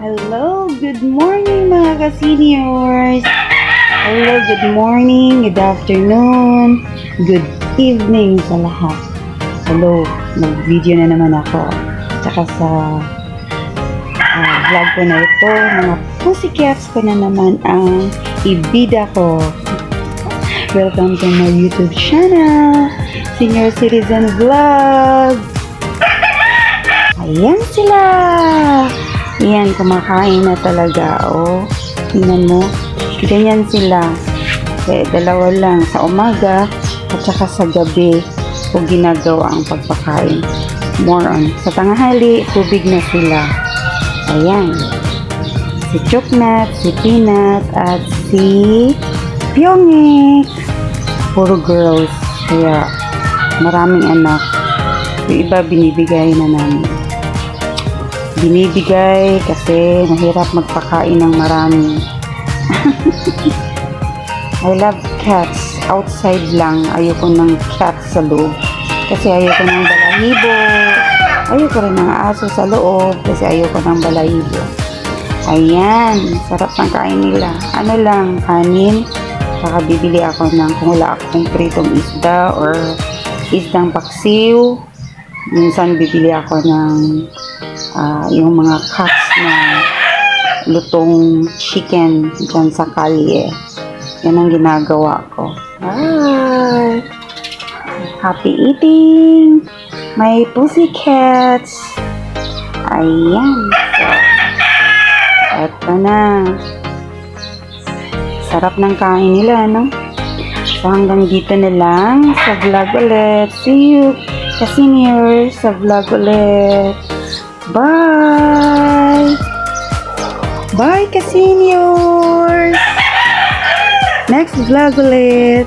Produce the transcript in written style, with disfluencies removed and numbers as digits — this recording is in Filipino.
Hello, good morning mga ka-seniors! Hello, good morning, good afternoon, good evening sa lahat. Hello, mag-video na naman ako. Tsaka sa vlog ko na ito, mga pussycats ko na naman ang ibida ko. Welcome to my YouTube channel, Senior Citizen Vlog. Ayan sila! Ayan, kumakain na talaga. Oh, tingnan mo. Ganyan sila. Dalawa lang sa umaga at saka sa gabi ko ginagawa ang pagpakain. More on. Sa tanghali, tubig na sila. Ayan. Si Choknat, si Peanut, at si Pyongik. Puro girls. Kaya maraming anak. Yung iba binibigay na namin. Binibigay kasi mahirap magpakain ng marami. I love cats. Outside lang. Ayoko ng cats sa loob. Kasi ayoko ng balahibo. Ayoko rin ng aso sa loob. Kasi ayoko ng balahibo. Ayan. Sarap ng kain nila. Ano lang, kanin. Saka bibili ako ng kung wala akong pritong isda or isdang paksiw. Minsan bibili ako ng yung mga cuts na lutong chicken dyan sa kalye. Yan ang ginagawa ko. Bye! Happy eating! My pussycats! Ayan. So, eto na. Sarap ng kain nila, no? So, hanggang dito na lang sa vlog ulit. See you, ka-seniors, sa vlog ulit. Bye! Bye, ka-seniors! Next vlog ulit!